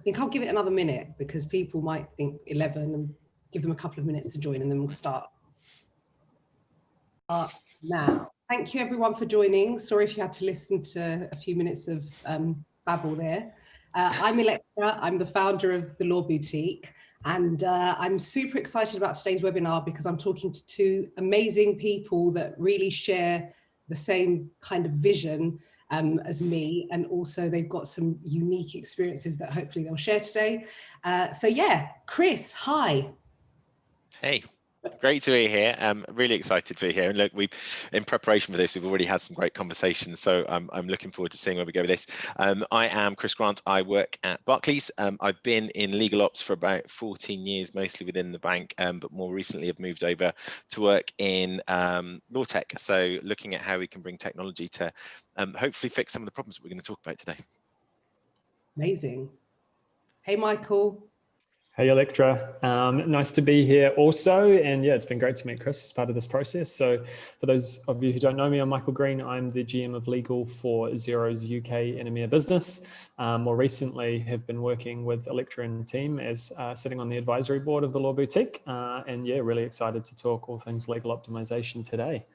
I think I'll give it another minute because people might think 11 and give them a couple of minutes to join, and then we'll start now. Thank you everyone for joining. Sorry if you had to listen to a few minutes of babble there. I'm Electra, I'm the founder of the Law Boutique, and I'm super excited about today's webinar because I'm talking to two amazing people that really share the same kind of vision as me, and also they've got some unique experiences that hopefully they'll share today. So yeah, Chris, hi. Hey. Great to be here. I'm really excited to be here. And look, in preparation for this, we've already had some great conversations. So I'm looking forward to seeing where we go with this. I am Chris Grant. I work at Barclays. I've been in legal ops for about 14 years, mostly within the bank, but more recently I've moved over to work in law tech. So looking at how we can bring technology to hopefully fix some of the problems that we're going to talk about today. Amazing. Hey, Michael. Hey, Electra. Nice to be here also. And yeah, it's been great to meet Chris as part of this process. So for those of you who don't know me, I'm Michael Green. I'm the GM of legal for Xero's UK and EMEA business. More recently have been working with Electra and team as sitting on the advisory board of the Law Boutique. And yeah, really excited to talk all things legal optimization today.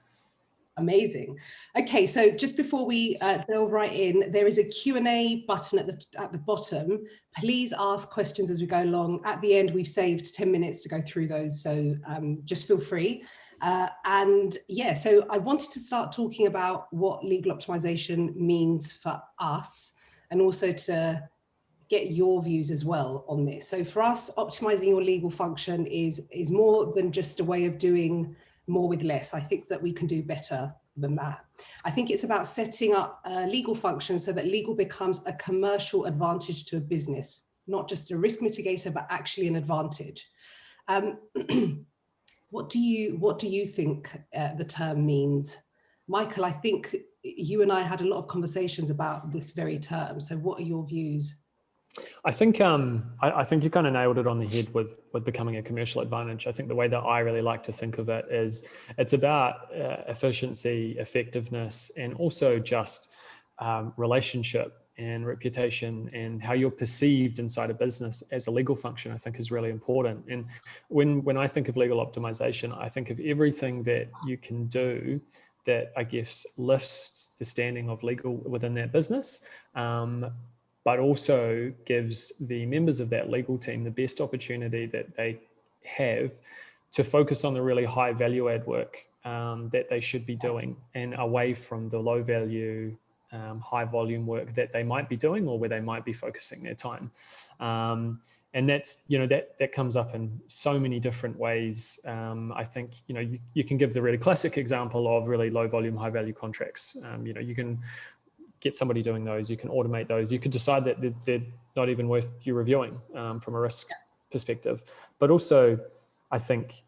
Amazing. Okay, so just before we delve right in, there is a Q&A button at the bottom. Please ask questions as we go along. At the end, we've saved 10 minutes to go through those, so just feel free. And yeah, so I wanted to start talking about what legal optimization means for us, and also to get your views as well on this. So for us, optimizing your legal function is more than just a way of doing more with less. I think that we can do better than that. I think it's about setting up a legal function so that legal becomes a commercial advantage to a business, not just a risk mitigator, but actually an advantage. What do you think the term means? Michael, I think you and I had a lot of conversations about this very term. So what are your views? I think you kind of nailed it on the head with becoming a commercial advantage. I think the way that I really like to think of it is it's about efficiency, effectiveness, and also just relationship and reputation, and how you're perceived inside a business as a legal function, I think is really important. And when I think of legal optimization, I think of everything that you can do that I guess lifts the standing of legal within that business, but also gives the members of that legal team the best opportunity that they have to focus on the really high value add work that they should be doing, and away from the low value, high volume work that they might be doing, or where they might be focusing their time. And that's, that comes up in so many different ways. I think, you can give the really classic example of really low volume, high value contracts. You can get somebody doing those, you can automate those, you could decide that they're not even worth you reviewing from a risk perspective. But also, I think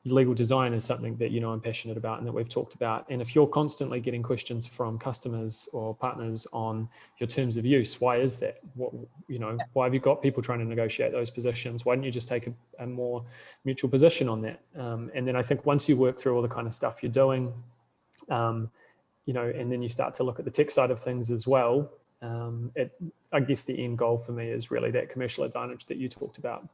legal design is something that I'm passionate about and that we've talked about. And if you're constantly getting questions from customers or partners on your terms of use, why is that? Why have you got people trying to negotiate those positions? Why don't you just take a more mutual position on that? And then I think once you work through all the kind of stuff you're doing, and then you start to look at the tech side of things as well. I guess the end goal for me is really that commercial advantage that you talked about,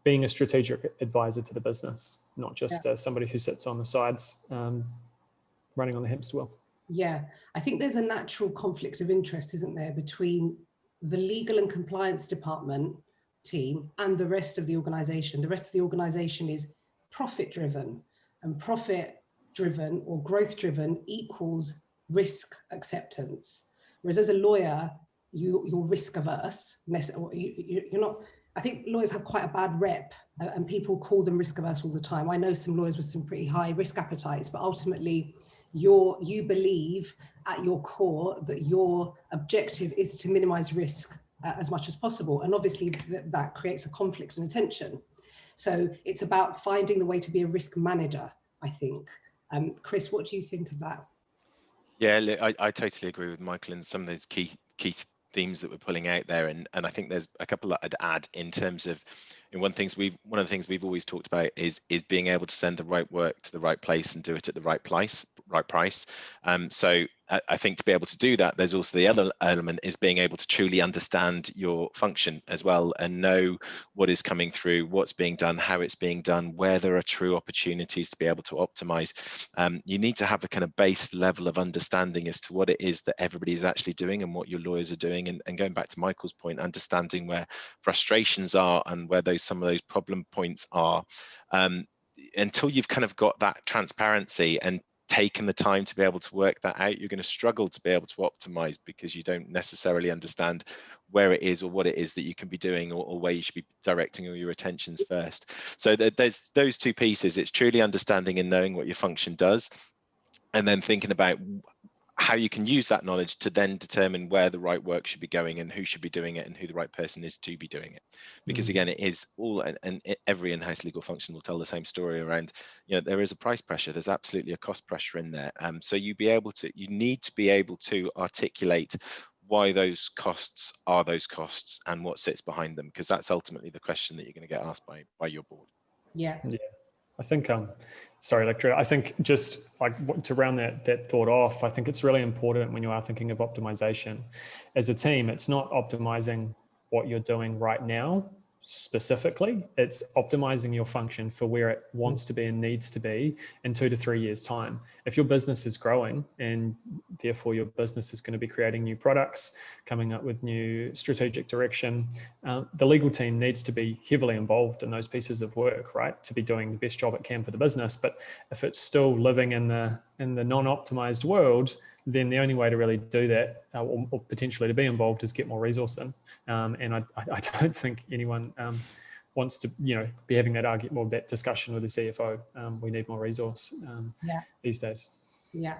being a strategic advisor to the business, not just somebody who sits on the sides running on the hamster wheel. Yeah, I think there's a natural conflict of interest, isn't there, between the legal and compliance department team and the rest of the organization. The rest of the organization is profit driven, and profit driven or growth driven equals risk acceptance. Whereas as a lawyer, you're risk averse. You're not. I think lawyers have quite a bad rep, and people call them risk averse all the time. I know some lawyers with some pretty high risk appetites, but ultimately you believe at your core that your objective is to minimize risk as much as possible. And obviously that creates a conflict and a tension. So it's about finding the way to be a risk manager, I think. Chris, what do you think of that? Yeah, look, I totally agree with Michael and some of those key themes that we're pulling out there, and I think there's a couple that I'd add in terms of, one of the things we've always talked about is being able to send the right work to the right place and do it at the right price, right price. So I think to be able to do that, there's also the other element is being able to truly understand your function as well and know what is coming through, what's being done, how it's being done, where there are true opportunities to be able to optimize. You need to have a kind of base level of understanding as to what it is that everybody is actually doing and what your lawyers are doing. And going back to Michael's point, understanding where frustrations are and where some of those problem points are. Until you've kind of got that transparency and taken the time to be able to work that out, you're going to struggle to be able to optimize because you don't necessarily understand where it is or what it is that you can be doing or where you should be directing all your attentions first. So there's those two pieces. It's truly understanding and knowing what your function does, and then thinking about how you can use that knowledge to then determine where the right work should be going and who should be doing it and who the right person is to be doing it. Because again, it is all, and every in-house legal function will tell the same story around, there is a price pressure, there's absolutely a cost pressure in there. So you need to be able to articulate why those costs are those costs and what sits behind them, because that's ultimately the question that you're going to get asked by your board. Yeah. I think, sorry, Lecturer, I think just like to round that thought off, I think it's really important when you are thinking of optimization as a team, it's not optimizing what you're doing right now specifically, it's optimizing your function for where it wants to be and needs to be in 2 to 3 years' time. If your business is growing and therefore your business is going to be creating new products, coming up with new strategic direction, the legal team needs to be heavily involved in those pieces of work, right, to be doing the best job it can for the business. But if it's still living in the non-optimized world, then the only way to really do that or potentially to be involved is get more resource in. And I don't think anyone wants to, be having that argument or that discussion with the CFO. We need more resource these days. Yeah.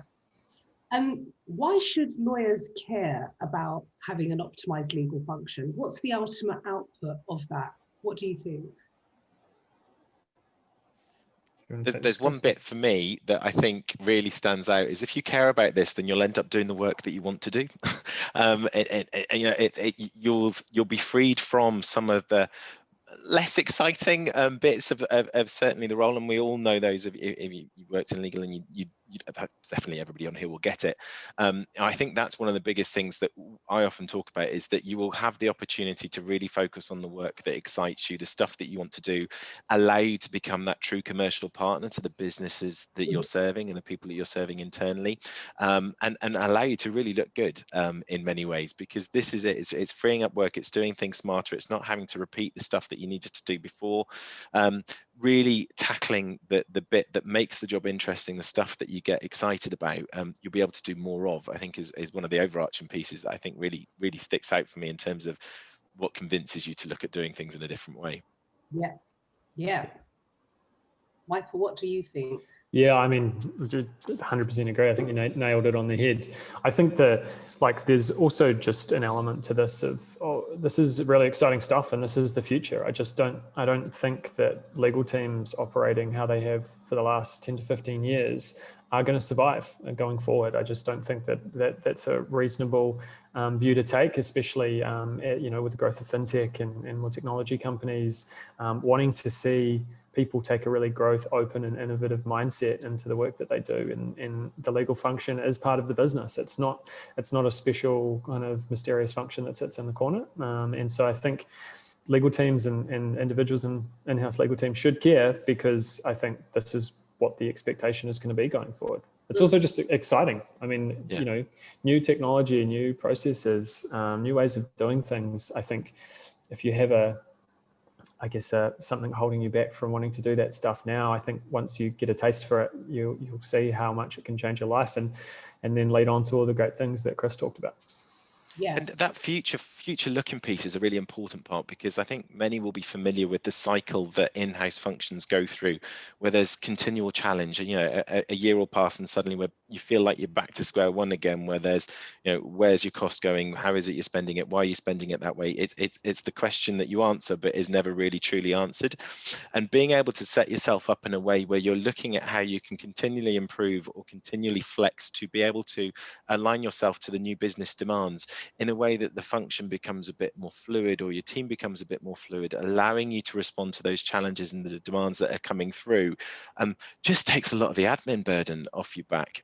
Why should lawyers care about having an optimized legal function? What's the ultimate output of that? What do you think? There's one bit for me that I think really stands out is if you care about this, then you'll end up doing the work that you want to do. You'll be freed from some of the less exciting bits of certainly the role, and we all know those if you worked in legal, and you definitely everybody on here will get it. I think that's one of the biggest things that I often talk about, is that you will have the opportunity to really focus on the work that excites you, the stuff that you want to do, allow you to become that true commercial partner to the businesses that you're serving and the people that you're serving internally, and allow you to really look good in many ways, because this is it. It's freeing up work, it's doing things smarter, it's not having to repeat the stuff that you needed to do before, really tackling the bit that makes the job interesting, the stuff that you get excited about. You'll be able to do more of, I think, is one of the overarching pieces that I think really sticks out for me in terms of what convinces you to look at doing things in a different way. Yeah. Michael, what do you think? Yeah, I mean, 100% agree. I think you nailed it on the head. I think there's also just an element to this of, this is really exciting stuff and this is the future. I don't think that legal teams operating how they have for the last 10 to 15 years are going to survive going forward. I just don't think that's a reasonable view to take, especially with the growth of fintech and more technology companies wanting to see people take a really growth, open and innovative mindset into the work that they do. And the legal function is part of the business. It's not a special kind of mysterious function that sits in the corner. And so I think legal teams and individuals in in-house legal teams should care, because I think this is what the expectation is going to be going forward. It's also just exciting. I mean, new technology, new processes, new ways of doing things. I think if you have something holding you back from wanting to do that stuff now, I think once you get a taste for it, you'll see how much it can change your life and then lead on to all the great things that Chris talked about. Yeah. And that future looking piece is a really important part, because I think many will be familiar with the cycle that in-house functions go through, where there's continual challenge. A year will pass and suddenly where you feel like you're back to square one again, where there's, where's your cost going? How is it you're spending it? Why are you spending it that way? It's the question that you answer, but is never really truly answered. And being able to set yourself up in a way where you're looking at how you can continually improve or continually flex to be able to align yourself to the new business demands in a way that the function becomes a bit more fluid, or your team becomes a bit more fluid, allowing you to respond to those challenges and the demands that are coming through, just takes a lot of the admin burden off your back,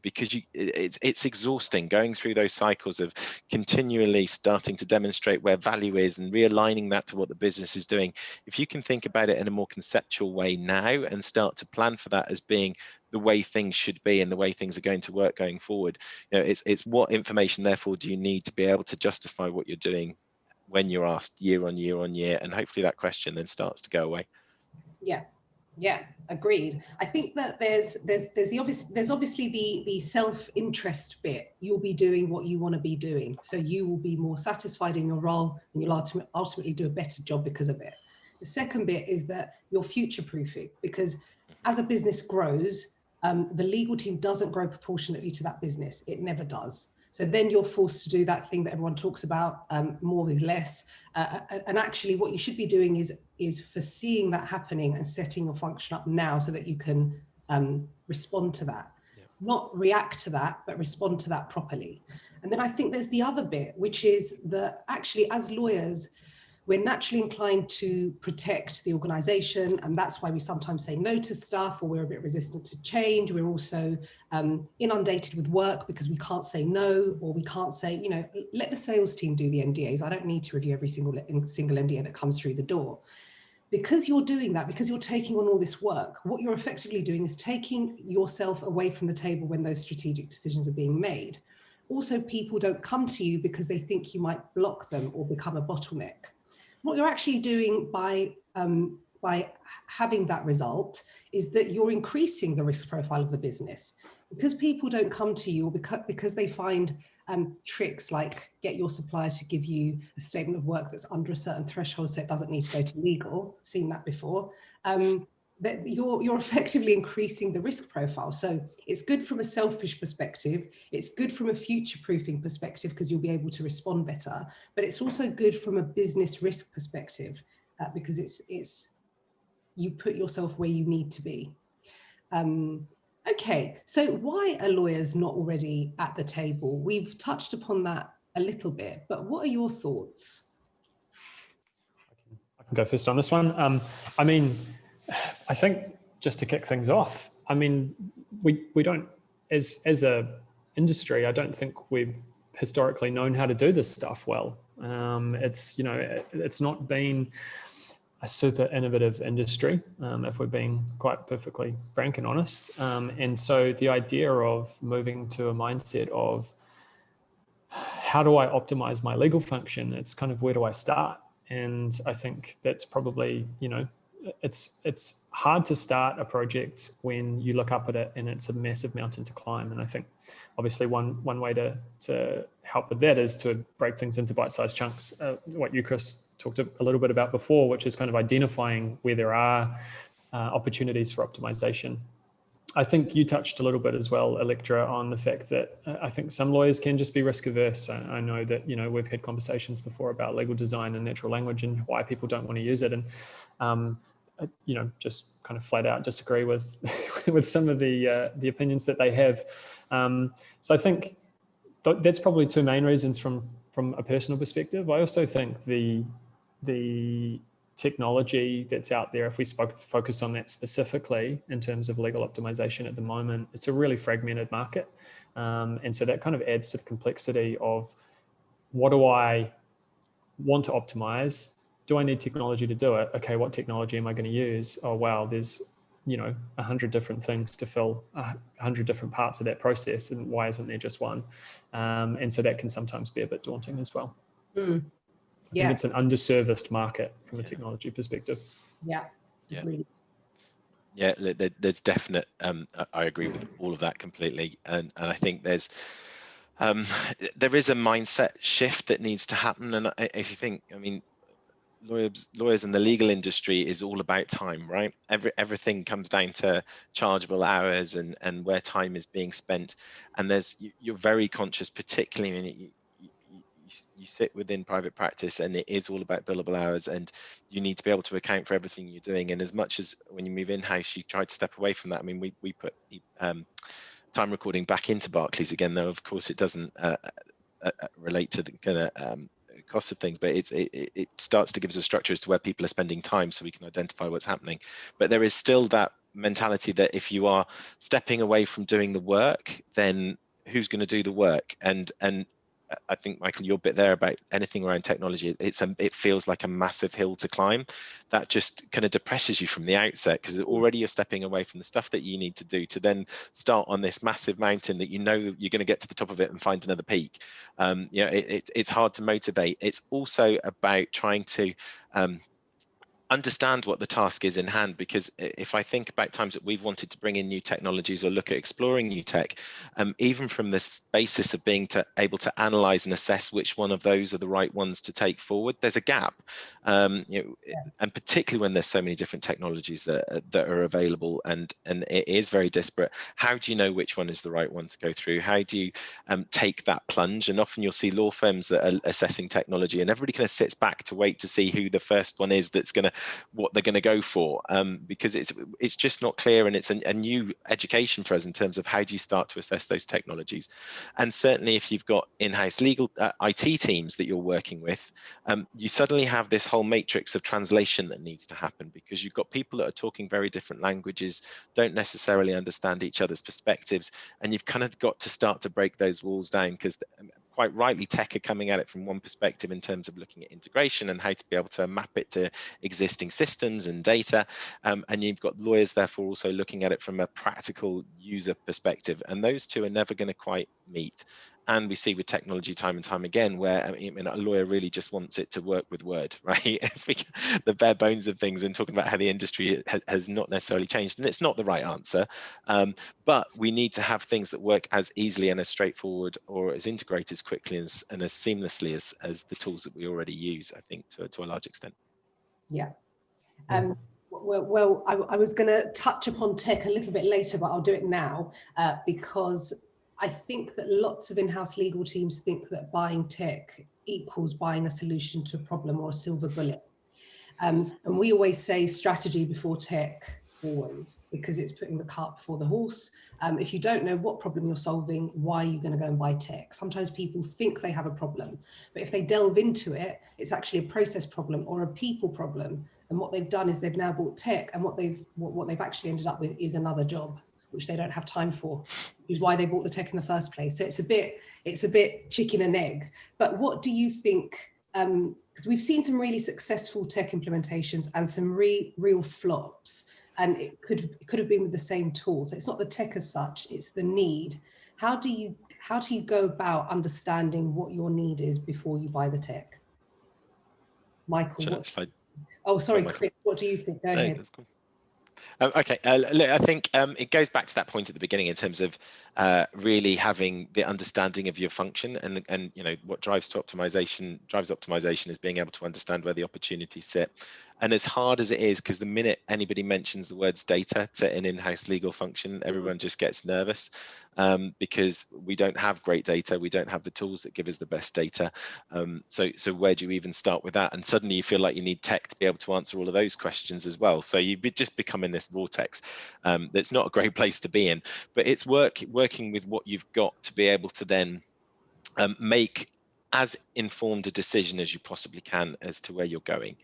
because it's exhausting going through those cycles of continually starting to demonstrate where value is and realigning that to what the business is doing. If you can think about it in a more conceptual way now and start to plan for that as being the way things should be and the way things are going to work going forward, it's what information therefore do you need to be able to justify what you're doing when you're asked year on year on year, and hopefully that question then starts to go away. Yeah, agreed. I think that there's obviously the self-interest bit. You'll be doing what you want to be doing, so you will be more satisfied in your role, and you'll ultimately do a better job because of it. The second bit is that you're future-proofing, because as a business grows, the legal team doesn't grow proportionately to that business. It never does. So then you're forced to do that thing that everyone talks about, more with less. And actually what you should be doing is foreseeing that happening and setting your function up now so that you can respond to that. Yeah. Not react to that, but respond to that properly. And then I think there's the other bit, which is that actually as lawyers, we're naturally inclined to protect the organization, and that's why we sometimes say no to stuff, or we're a bit resistant to change. We're also inundated with work because we can't say no, or we can't say, let the sales team do the NDAs. I don't need to review every single NDA that comes through the door. Because you're doing that, because you're taking on all this work, what you're effectively doing is taking yourself away from the table when those strategic decisions are being made. Also, people don't come to you because they think you might block them or become a bottleneck. What you're actually doing by having that result is that you're increasing the risk profile of the business. Because people don't come to you, or because they find tricks like get your supplier to give you a statement of work that's under a certain threshold so it doesn't need to go to legal, seen that before, that you're effectively increasing the risk profile. So it's good from a selfish perspective, it's good from a future-proofing perspective because you'll be able to respond better, but it's also good from a business risk perspective because it's you put yourself where you need to be. Okay, so why are lawyers not already at the table? We've touched upon that a little bit, but what are your thoughts? I can go first on this one. I think just to kick things off, we don't, as a industry, I don't think we've historically known how to do this stuff well. It's not been a super innovative industry, if we're being quite perfectly frank and honest. And so the idea of moving to a mindset of how do I optimize my legal function? It's kind of where do I start? And I think that's probably, it's hard to start a project when you look up at it and it's a massive mountain to climb. And I think obviously one way to help with that is to break things into bite-sized chunks. What you, Chris, talked a little bit about before, which is kind of identifying where there are opportunities for optimization. I think you touched a little bit as well, Electra, on the fact that I think some lawyers can just be risk averse. I know that, we've had conversations before about legal design and natural language and why people don't want to use it. And, just kind of flat out disagree with with some of the opinions that they have. So I think that's probably two main reasons from a personal perspective. I also think the technology that's out there, if we focus on that specifically in terms of legal optimization at the moment, it's a really fragmented market. And so that kind of adds to the complexity of what do I want to optimize? Do I need technology to do it? Okay, what technology am I going to use? Oh, wow, there's 100 different things to fill 100 different parts of that process, and why isn't there just one? And so that can sometimes be a bit daunting as well. I think it's an underserviced market from a technology perspective. Yeah. Yeah, there's definite, I agree with all of that completely. And I think there is a mindset shift that needs to happen. And if you think, lawyers in the legal industry is all about time, right? Everything comes down to chargeable hours and where time is being spent. And you're very conscious, particularly when you sit within private practice, and it is all about billable hours, and you need to be able to account for everything you're doing. And as much as when you move in-house, you try to step away from that. We put time recording back into Barclays again, though of course it doesn't relate to the kind of cost of things, but it starts to give us a structure as to where people are spending time, so we can identify what's happening. But there is still that mentality that if you are stepping away from doing the work, then who's going to do the work? And I think, Michael, your bit there about anything around technology, it feels like a massive hill to climb that just kind of depresses you from the outset, because already you're stepping away from the stuff that you need to do to then start on this massive mountain that you know you're going to get to the top of it and find another peak. It's hard to motivate. It's also about trying to understand what the task is in hand, because if I think about times that we've wanted to bring in new technologies or look at exploring new tech, even from this basis of being able to analyze and assess which one of those are the right ones to take forward, there's a gap. And particularly when there's so many different technologies that are available, and it is very disparate. How do you know which one is the right one to go through? How do you take that plunge? And often you'll see law firms that are assessing technology, and everybody kind of sits back to wait to see who the first one is that's going to what they're going to go for, because it's just not clear, and it's a new education for us in terms of how do you start to assess those technologies. And certainly if you've got in-house legal IT teams that you're working with, you suddenly have this whole matrix of translation that needs to happen, because you've got people that are talking very different languages, don't necessarily understand each other's perspectives, and you've kind of got to start to break those walls down, because quite rightly tech are coming at it from one perspective in terms of looking at integration and how to be able to map it to existing systems and data, and you've got lawyers therefore also looking at it from a practical user perspective, and those two are never going to quite meet. And we see with technology time and time again where a lawyer really just wants it to work with Word, right? The bare bones of things, and talking about how the industry has not necessarily changed, and it's not the right answer, but we need to have things that work as easily and as straightforward, or as integrated as quickly and as seamlessly as the tools that we already use, I think, to a large extent. Yeah. Well, I was going to touch upon tech a little bit later, but I'll do it now, because I think that lots of in-house legal teams think that buying tech equals buying a solution to a problem or a silver bullet. And we always say strategy before tech, always, because it's putting the cart before the horse. If you don't know what problem you're solving, why are you going to go and buy tech? Sometimes people think they have a problem, but if they delve into it, it's actually a process problem or a people problem. And what they've done is they've now bought tech, and what they've actually ended up with is another job, which they don't have time for, which is why they bought the tech in the first place. So it's a bit chicken and egg. But what do you think? Because we've seen some really successful tech implementations and some real flops, and it could have been with the same tool. So it's not the tech as such, it's the need. How do you go about understanding what your need is before you buy the tech? Michael, sorry, Chris, what do you think? Go ahead. That's cool. Okay, look, I think it goes back to that point at the beginning in terms of really having the understanding of your function, and what drives optimization is being able to understand where the opportunities sit. And as hard as it is, because the minute anybody mentions the words data to an in-house legal function, everyone just gets nervous, because we don't have great data, we don't have the tools that give us the best data. So where do you even start with that? And suddenly you feel like you need tech to be able to answer all of those questions as well. So you just become in this vortex that's not a great place to be in. But it's working with what you've got to be able to then make as informed a decision as you possibly can as to where you're going.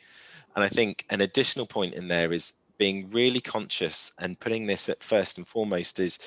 And I think an additional point in there is being really conscious, and putting this at first and foremost is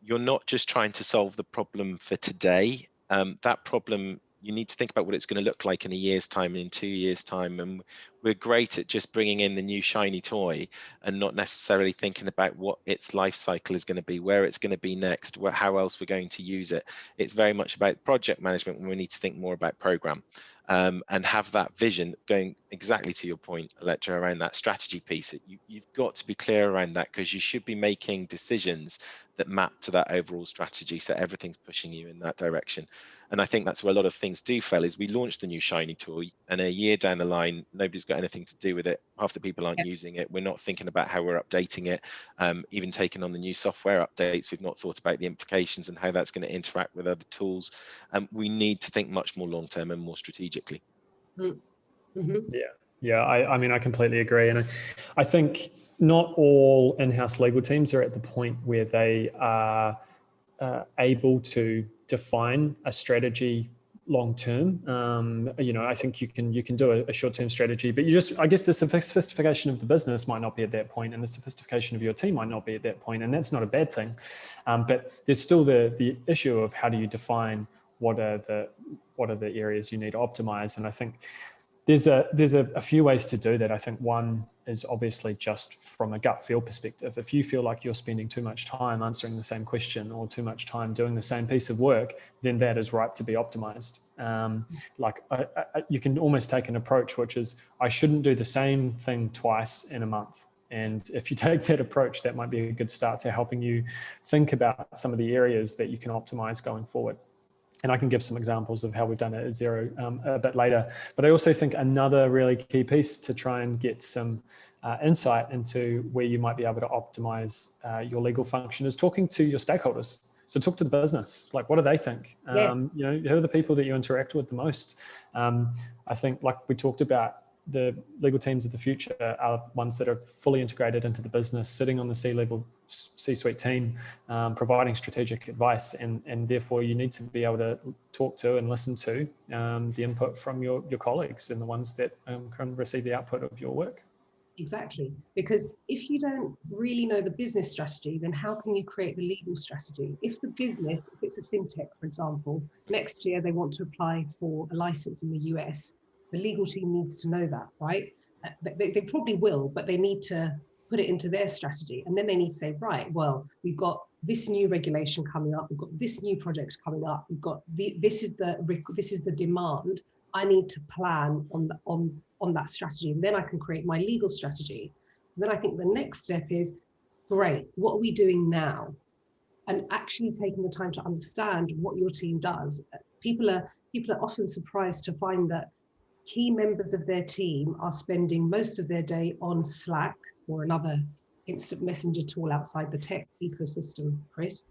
you're not just trying to solve the problem for today. That problem, you need to think about what it's going to look like in a year's time, in 2 years' time. And we're great at just bringing in the new shiny toy and not necessarily thinking about what its life cycle is going to be, where it's going to be next, how else we're going to use it. It's very much about project management when we need to think more about program, and have that vision, going exactly to your point, Electra, around that strategy piece. You've got to be clear around that, because you should be making decisions that map to that overall strategy, so everything's pushing you in that direction. And I think that's where a lot of things do fail, is we launch the new shiny tool, and a year down the line, nobody's got anything to do with it. Half the people aren't using it. We're not thinking about how we're updating it. Even taking on the new software updates, we've not thought about the implications and how that's going to interact with other tools. We need to think much more long-term and more strategically. Mm-hmm. Yeah. I mean, I completely agree. And I think not all in-house legal teams are at the point where they are able to define a strategy long term. I think you can do a short-term strategy, but I guess the sophistication of the business might not be at that point, and the sophistication of your team might not be at that point, and that's not a bad thing. But there's still the issue of how do you define what are the areas you need to optimize. And I think there's a few ways to do that. I think one is obviously just from a gut feel perspective. If you feel like you're spending too much time answering the same question or too much time doing the same piece of work, then that is ripe to be optimized. You can almost take an approach, which is, I shouldn't do the same thing twice in a month. And if you take that approach, that might be a good start to helping you think about some of the areas that you can optimize going forward. And I can give some examples of how we've done it at Xero a bit later. But I also think another really key piece to try and get some insight into where you might be able to optimize your legal function is talking to your stakeholders. So talk to the business, like what do they think? Who are the people that you interact with the most? I think, like we talked about, the legal teams of the future are ones that are fully integrated into the business, sitting on the C-suite team, providing strategic advice, and therefore you need to be able to talk to and listen to the input from your colleagues and the ones that can receive the output of your work. Exactly, because if you don't really know the business strategy, then how can you create the legal strategy? If it's a fintech, for example, next year they want to apply for a license in the US, the legal team needs to know that, right? They probably will, but they need to put it into their strategy. And then they need to say, right, well, we've got this new regulation coming up, we've got this new project coming up, we've got this is the demand. I need to plan on that strategy, and then I can create my legal strategy. And then I think the next step is, great, what are we doing now? And actually taking the time to understand what your team does. People are often surprised to find that key members of their team are spending most of their day on Slack or another instant messenger tool outside the tech ecosystem, Chris,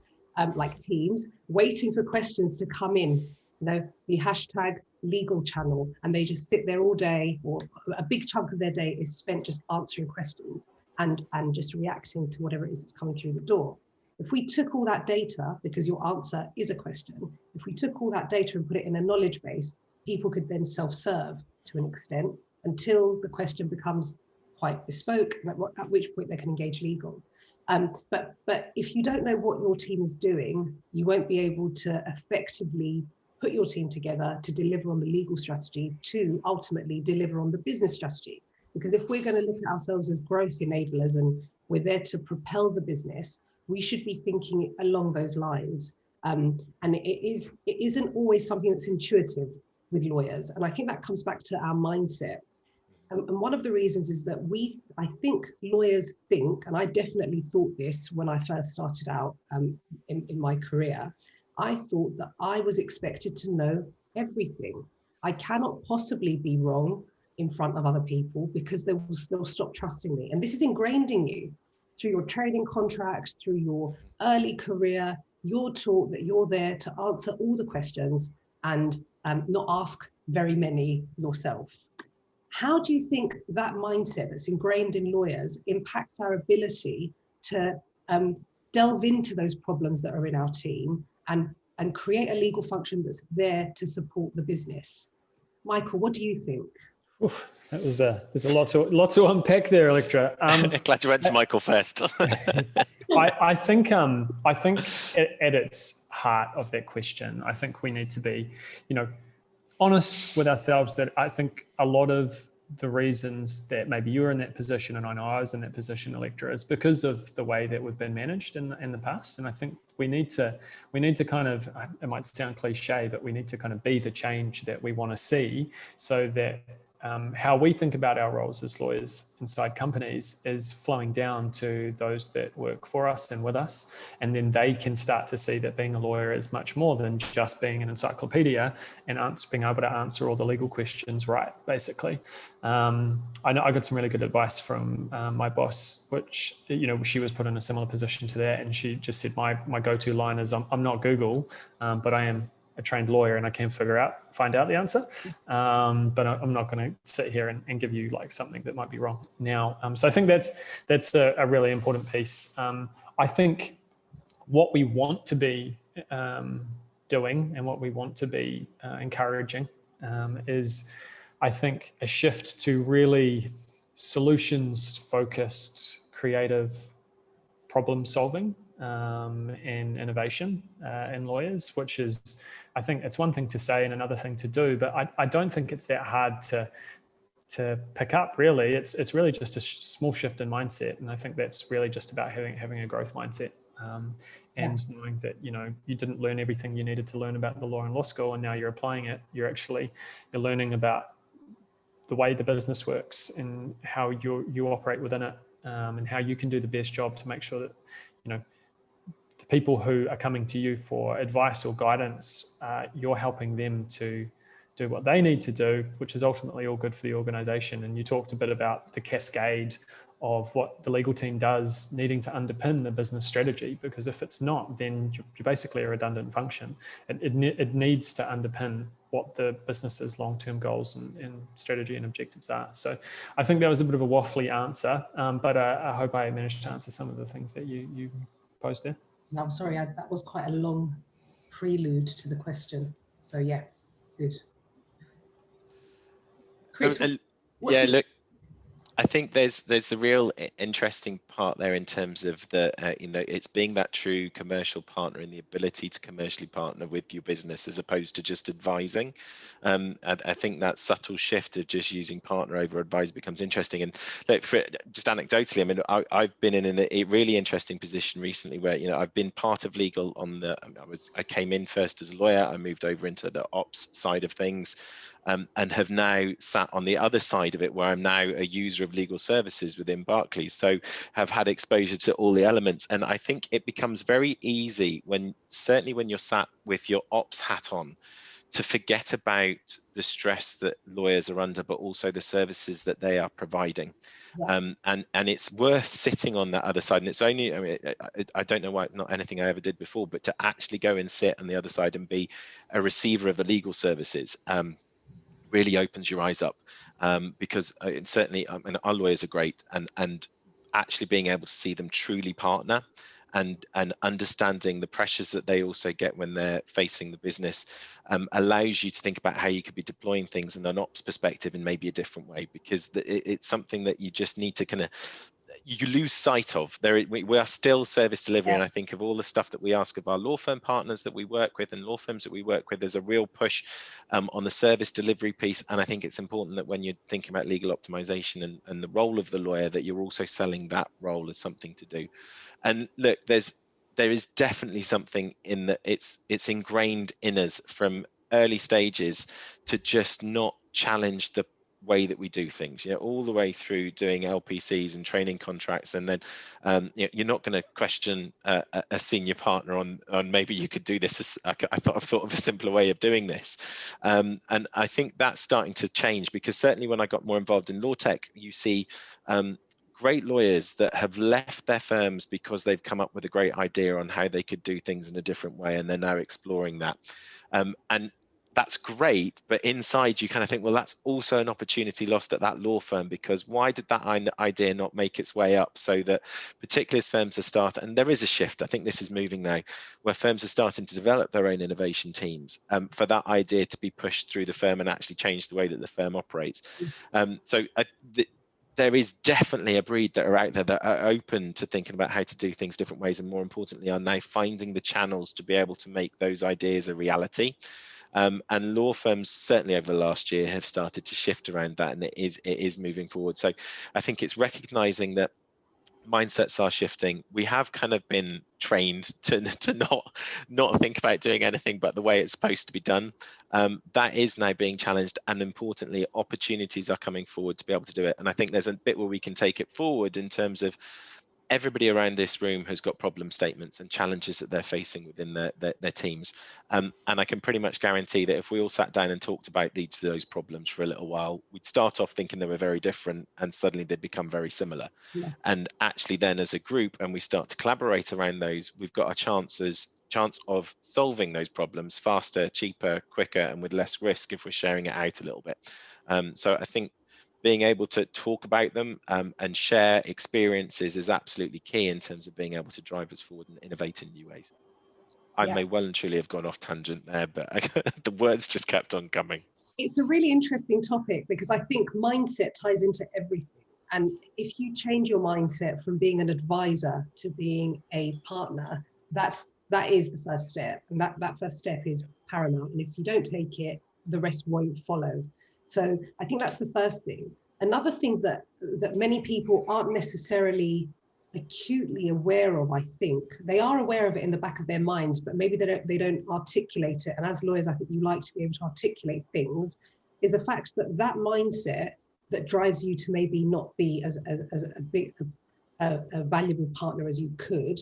like Teams, waiting for questions to come in. The hashtag legal channel, and they just sit there all day, or a big chunk of their day is spent just answering questions and just reacting to whatever it is that's coming through the door. If we took all that data, because your answer is a question, if we took all that data and put it in a knowledge base, people could then self-serve to an extent until the question becomes quite bespoke, at which point they can engage legal. But if you don't know what your team is doing, you won't be able to effectively put your team together to deliver on the legal strategy, to ultimately deliver on the business strategy. Because if we're going to look at ourselves as growth enablers and we're there to propel the business, we should be thinking along those lines. And it isn't always something that's intuitive with lawyers. And I think that comes back to our mindset. And one of the reasons is that I think lawyers think, and I definitely thought this when I first started out in my career, I thought that I was expected to know everything. I cannot possibly be wrong in front of other people because they'll stop trusting me. And this is ingrained in you through your training contracts, through your early career. You're taught that you're there to answer all the questions and not ask very many yourself. How do you think that mindset that's ingrained in lawyers impacts our ability to delve into those problems that are in our team and create a legal function that's there to support the business? Michael, what do you think? Oof, there's a lot to unpack there, Electra. Glad you went to Michael first. I think at its heart of that question, I think we need to be, honest with ourselves that I think a lot of the reasons that maybe you're in that position and I know I was in that position, Electra, is because of the way that we've been managed in the past. And I think we need to kind of, it might sound cliche, but we need to kind of be the change that we want to see, so that how we think about our roles as lawyers inside companies is flowing down to those that work for us and with us. And then they can start to see that being a lawyer is much more than just being an encyclopedia and being able to answer all the legal questions right, basically. I know I got some really good advice from my boss, which, she was put in a similar position to that. And she just said, my go-to line is, I'm not Google, but I am a trained lawyer and I can find out the answer. But I'm not going to sit here and give you like something that might be wrong now. So I think that's a really important piece. I think what we want to be doing and what we want to be encouraging is, I think, a shift to really solutions-focused, creative problem solving and innovation in lawyers, which is, I think it's one thing to say and another thing to do, but I don't think it's that hard to pick up, really. It's really just a small shift in mindset, and I think that's really just about having a growth mindset, and knowing that you didn't learn everything you needed to learn about the law in law school, and now you're applying it. You're learning about the way the business works and how you operate within it, and how you can do the best job to make sure that the people who are coming to you for advice or guidance, you're helping them to do what they need to do, which is ultimately all good for the organization. And you talked a bit about the cascade of what the legal team does needing to underpin the business strategy, because if it's not, then you're basically a redundant function. It needs to underpin what the business's long-term goals and strategy and objectives are. So I think that was a bit of a waffly answer, but I hope I managed to answer some of the things that you posed there. No, I'm sorry, that was quite a long prelude to the question. So yeah, good. Chris, look, I think there's the real interesting part there in terms of the it's being that true commercial partner and the ability to commercially partner with your business as opposed to just advising. I think that subtle shift of just using partner over advise becomes interesting. And look, just anecdotally, I mean, I've been in a really interesting position recently where I've been part of legal on the. I came in first as a lawyer. I moved over into the ops side of things. And have now sat on the other side of it, where I'm now a user of legal services within Barclays. So have had exposure to all the elements. And I think it becomes very easy certainly when you're sat with your ops hat on, to forget about the stress that lawyers are under, but also the services that they are providing. And it's worth sitting on that other side. And it's only, I don't know why it's not anything I ever did before, but to actually go and sit on the other side and be a receiver of the legal services, really opens your eyes up, because certainly our lawyers are great, and actually being able to see them truly partner and understanding the pressures that they also get when they're facing the business, allows you to think about how you could be deploying things in an ops perspective in maybe a different way, because it's something that you just need to kind of you lose sight of. We are still service delivery, and I think of all the stuff that we ask of our law firm partners that we work with and law firms that we work with, there's a real push on the service delivery piece. And I think it's important that when you're thinking about legal optimization and the role of the lawyer, that you're also selling that role as something to do. And look, there is definitely something in that it's ingrained in us from early stages to just not challenge the way that we do things, all the way through doing LPCs and training contracts, and then you're not going to question a senior partner on maybe you could do this. I've thought of a simpler way of doing this, and I think that's starting to change, because certainly when I got more involved in law tech, you see great lawyers that have left their firms because they've come up with a great idea on how they could do things in a different way, and they're now exploring that, and that's great, but inside you kind of think, well, that's also an opportunity lost at that law firm, because why did that idea not make its way up, so that particularly as firms are starting, and there is a shift, I think this is moving now, where firms are starting to develop their own innovation teams, for that idea to be pushed through the firm and actually change the way that the firm operates. There is definitely a breed that are out there that are open to thinking about how to do things different ways, and more importantly are now finding the channels to be able to make those ideas a reality. And law firms certainly over the last year have started to shift around that, and it is moving forward. So I think it's recognizing that mindsets are shifting. We have kind of been trained to not think about doing anything but the way it's supposed to be done. That is now being challenged, and importantly, opportunities are coming forward to be able to do it. And I think there's a bit where we can take it forward in terms of everybody around this room has got problem statements and challenges that they're facing within their teams. And I can pretty much guarantee that if we all sat down and talked about each of those problems for a little while, we'd start off thinking they were very different, and suddenly they'd become very similar. And actually then as a group, and we start to collaborate around those, we've got a chance of solving those problems faster, cheaper, quicker, and with less risk if we're sharing it out a little bit. So I think being able to talk about them and share experiences is absolutely key in terms of being able to drive us forward and innovate in new ways. I may well and truly have gone off tangent there, but the words just kept on coming. It's a really interesting topic because I think mindset ties into everything. And if you change your mindset from being an advisor to being a partner, that is the first step. And that first step is paramount. And if you don't take it, the rest won't follow. So I think that's the first thing. Another thing that many people aren't necessarily acutely aware of, I think they are aware of it in the back of their minds, but maybe they don't articulate it. And as lawyers, I think you like to be able to articulate things, is the fact that that mindset that drives you to maybe not be as a valuable partner as you could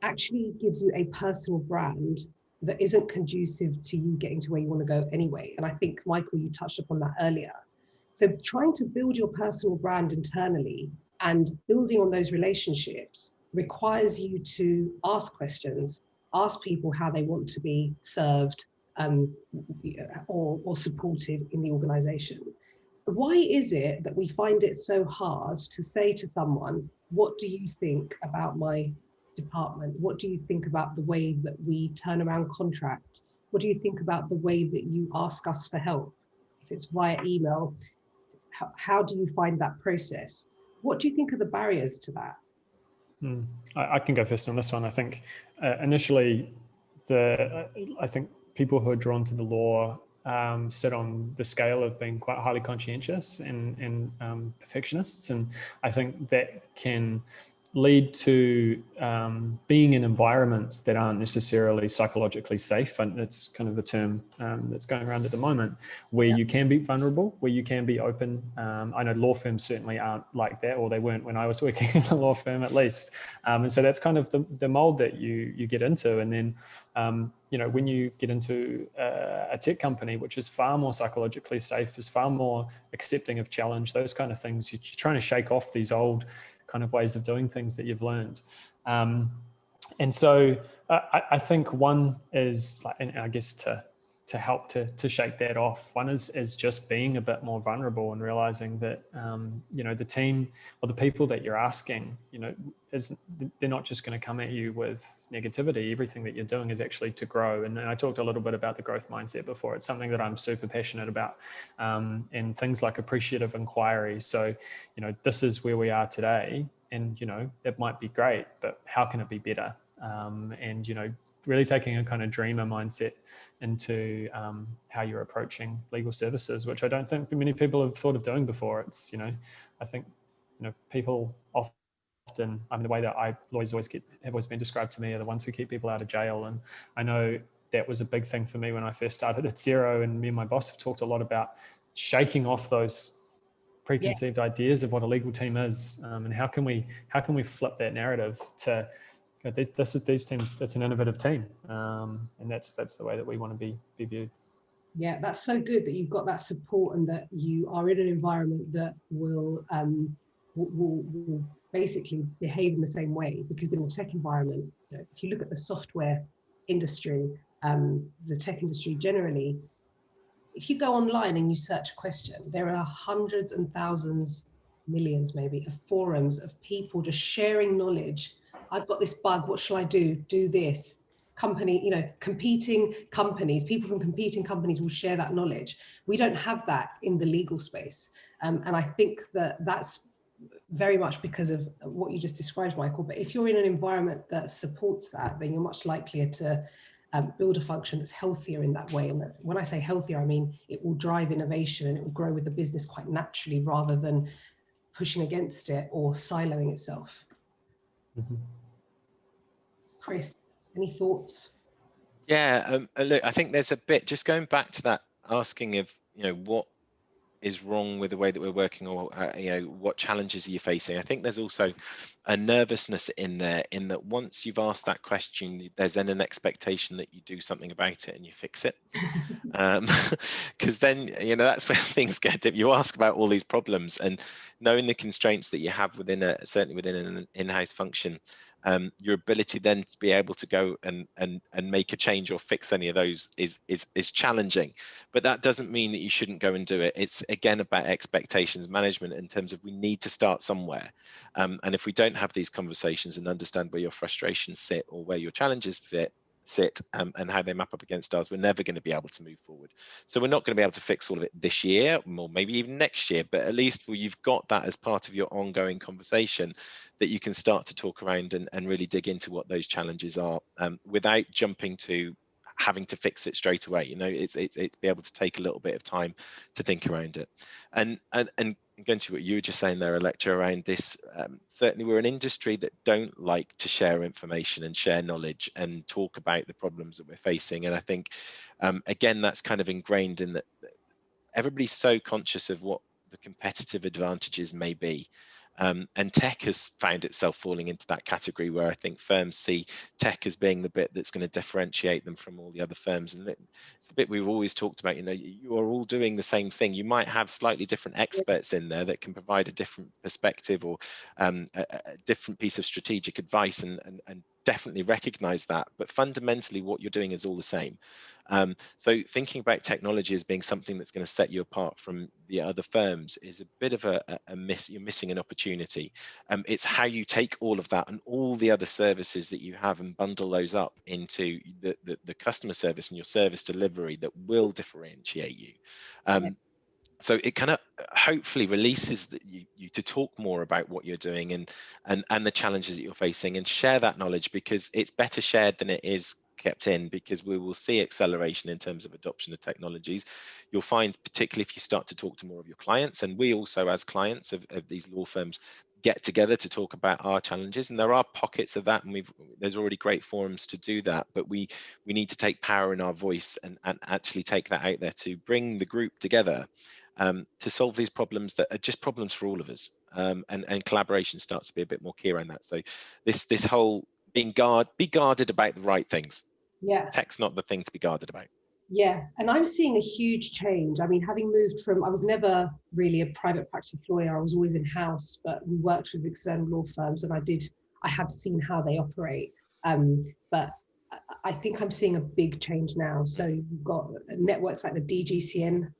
actually gives you a personal brand that isn't conducive to you getting to where you want to go anyway. And I think, Michael, you touched upon that earlier. So trying to build your personal brand internally and building on those relationships requires you to ask questions, ask people how they want to be served or supported in the organization. Why is it that we find it so hard to say to someone, what do you think about my department? What do you think about the way that we turn around contracts? What do you think about the way that you ask us for help? If it's via email, how do you find that process? What do you think are the barriers to that? I can go first on this one. I think initially, I think people who are drawn to the law sit on the scale of being quite highly conscientious and perfectionists, and I think that can lead to being in environments that aren't necessarily psychologically safe, and it's kind of the term that's going around at the moment, where you can be vulnerable, where you can be open. I know law firms certainly aren't like that, or they weren't when I was working in a law firm at least, and so that's kind of the mold that you get into. And then when you get into a tech company, which is far more psychologically safe, is far more accepting of challenge, those kind of things, you're trying to shake off these old kind of ways of doing things that you've learned. And so I think one is, and I guess to help to shake that off, one is just being a bit more vulnerable and realizing that, the team or the people that you're asking, they're not just going to come at you with negativity. Everything that you're doing is actually to grow. And I talked a little bit about the growth mindset before. It's something that I'm super passionate about, and things like appreciative inquiry. So, this is where we are today, and, it might be great, but how can it be better? And, really taking a kind of dreamer mindset into how you're approaching legal services, which I don't think many people have thought of doing before. It's, I think, people often, the way that lawyers have always been described to me are the ones who keep people out of jail. And I know that was a big thing for me when I first started at Xero, and me and my boss have talked a lot about shaking off those preconceived ideas of what a legal team is, and how can we flip that narrative to these teams, that's an innovative team, and that's the way that we want to be viewed. Yeah, that's so good that you've got that support and that you are in an environment that will basically behave in the same way. Because in the tech environment, if you look at the software industry, the tech industry generally, if you go online and you search a question, there are hundreds and thousands, millions maybe, of forums of people just sharing knowledge. I've got this bug, what shall I do? Do this. Competing companies, people from competing companies will share that knowledge. We don't have that in the legal space. And I think that that's very much because of what you just described, Michael. But if you're in an environment that supports that, then you're much likelier to build a function that's healthier in that way. And that's, when I say healthier, I mean it will drive innovation and it will grow with the business quite naturally rather than pushing against it or siloing itself. Mm-hmm. Chris, any thoughts? Yeah, look, I think there's a bit, just going back to that, asking of, what is wrong with the way that we're working, or what challenges are you facing. I think there's also a nervousness in there, in that once you've asked that question, there's then an expectation that you do something about it and you fix it, because then that's where things get deep. You ask about all these problems, and knowing the constraints that you have certainly within an in-house function, your ability then to be able to go and make a change or fix any of those is challenging. But that doesn't mean that you shouldn't go and do it. It's again about expectations management, in terms of we need to start somewhere, and if we don't have these conversations and understand where your frustrations sit or where your challenges sit and how they map up against ours, we're never going to be able to move forward. So we're not going to be able to fix all of it this year, or maybe even next year, but at least you've got that as part of your ongoing conversation that you can start to talk around and really dig into what those challenges are, without jumping to having to fix it straight away. You know, it's be able to take a little bit of time to think around it. And going to what you were just saying there, Electra, around this, certainly we're an industry that don't like to share information and share knowledge and talk about the problems that we're facing. And I think, again, that's kind of ingrained in that everybody's so conscious of what the competitive advantages may be. And tech has found itself falling into that category where I think firms see tech as being the bit that's going to differentiate them from all the other firms. And it's the bit we've always talked about, you know, you are all doing the same thing. You might have slightly different experts in there that can provide a different perspective or a different piece of strategic advice, and definitely recognize that. But fundamentally, what you're doing is all the same. So thinking about technology as being something that's going to set you apart from the other firms is a bit of a miss. You're missing an opportunity. It's how you take all of that and all the other services that you have and bundle those up into the customer service and your service delivery that will differentiate you. So it kind of hopefully releases you to talk more about what you're doing and the challenges that you're facing, and share that knowledge, because it's better shared than it is kept in, because we will see acceleration in terms of adoption of technologies. You'll find, particularly if you start to talk to more of your clients, and we also as clients of these law firms get together to talk about our challenges, and there are pockets of that, and there's already great forums to do that, but we need to take power in our voice and actually take that out there to bring the group together to solve these problems that are just problems for all of us, and collaboration starts to be a bit more key around that. So this whole be guarded about the right things. Yeah, tech's not the thing to be guarded about. Yeah, and I'm seeing a huge change. I mean, having moved from, I was never really a private practice lawyer. I was always in-house, but we worked with external law firms, and I had seen how they operate. But I think I'm seeing a big change now. So you've got networks like the DGCN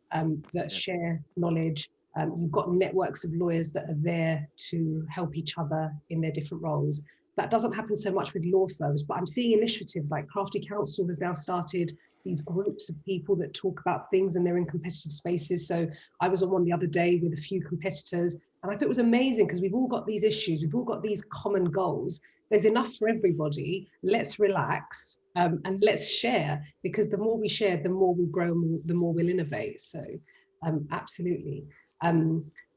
that share knowledge. You've got networks of lawyers that are there to help each other in their different roles. That doesn't happen so much with law firms, but I'm seeing initiatives like Crafty Counsel has now started these groups of people that talk about things, and they're in competitive spaces. So I was on one the other day with a few competitors, and I thought it was amazing because we've all got these issues, we've all got these common goals. There's enough for everybody. Let's relax and let's share, because the more we share, the more we'll grow, the more we'll innovate. So absolutely.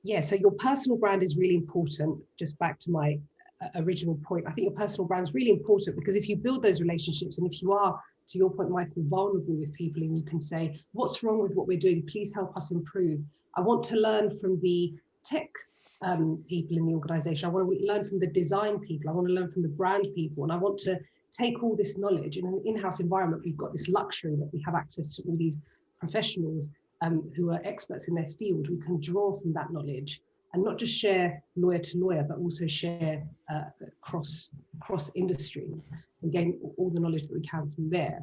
Yeah, so your personal brand is really important. Just back to my original point, I think your personal brand is really important, because if you build those relationships, and if you are, to your point, Michael, vulnerable with people, and you can say, what's wrong with what we're doing? Please help us improve. I want to learn from the tech people in the organization. I want to learn from the design people. I want to learn from the brand people. And I want to take all this knowledge. In an in-house environment, we've got this luxury that we have access to all these professionals who are experts in their field. We can draw from that knowledge and not just share lawyer to lawyer, but also share cross industries and gain all the knowledge that we can from there.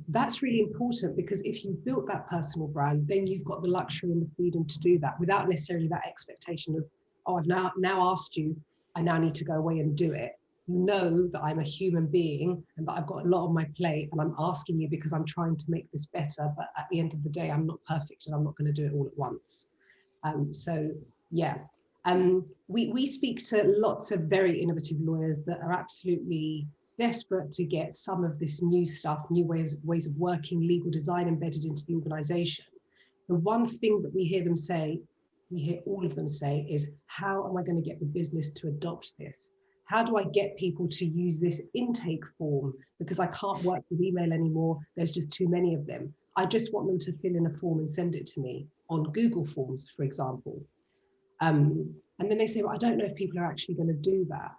That's really important, because if you've built that personal brand, then you've got the luxury and the freedom to do that without necessarily that expectation of, oh, I've now asked you, I now need to go away and do it. You know that I'm a human being and that I've got a lot on my plate, and I'm asking you because I'm trying to make this better, but at the end of the day, I'm not perfect and I'm not going to do it all at once. So yeah, we speak to lots of very innovative lawyers that are absolutely desperate to get some of this new stuff, new ways of working, legal design embedded into the organization. The one thing that we hear them say, we hear all of them say, is how am I going to get the business to adopt this? How do I get people to use this intake form? Because I can't work with email anymore. There's just too many of them. I just want them to fill in a form and send it to me on Google Forms, for example. And then they say, well, I don't know if people are actually going to do that.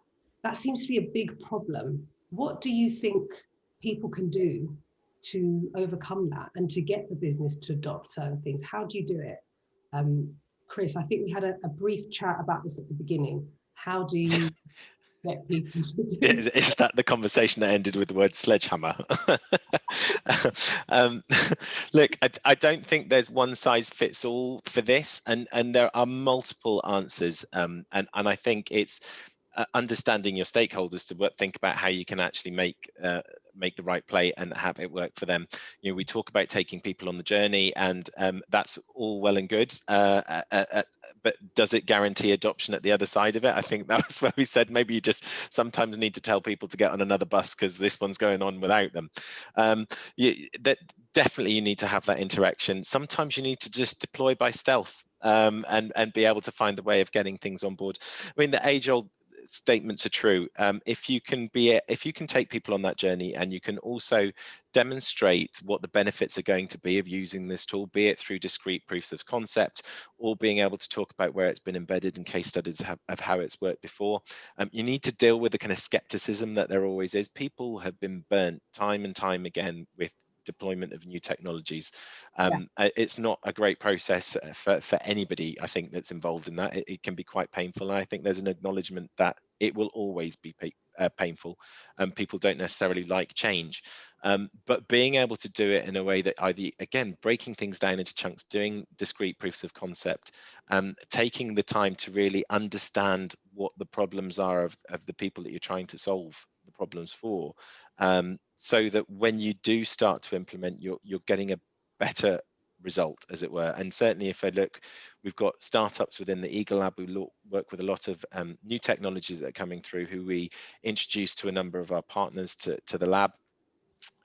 That seems to be a big problem. What do you think people can do to overcome that and to get the business to adopt certain things? How do you do it? Chris, I think we had a brief chat about this at the beginning. How do you get people to do it? Is that the conversation that ended with the word sledgehammer? Look, I don't think there's one size fits all for this, and there are multiple answers, and I think it's understanding your stakeholders to think about how you can actually make make the right play and have it work for them. You know, we talk about taking people on the journey, and that's all well and good, but does it guarantee adoption at the other side of it? I think that's where we said maybe you just sometimes need to tell people to get on another bus because this one's going on without them. Definitely you need to have that interaction. Sometimes you need to just deploy by stealth, and be able to find the way of getting things on board. I mean, the age-old statements are true. If you can take people on that journey, and you can also demonstrate what the benefits are going to be of using this tool, be it through discrete proofs of concept or being able to talk about where it's been embedded in case studies of how it's worked before. You need to deal with the kind of skepticism that there always is. People have been burnt time and time again with deployment of new technologies. It's not a great process for anybody, I think, that's involved in that. It can be quite painful, and I think there's an acknowledgement that it will always be painful, and people don't necessarily like change, but being able to do it in a way that either, again, breaking things down into chunks, doing discrete proofs of concept, taking the time to really understand what the problems are of the people that you're trying to solve the problems for, so that when you do start to implement, you're getting a better result, as it were. And certainly if I look, we've got startups within the Eagle Lab who work with a lot of new technologies that are coming through, who we introduce to a number of our partners to the lab.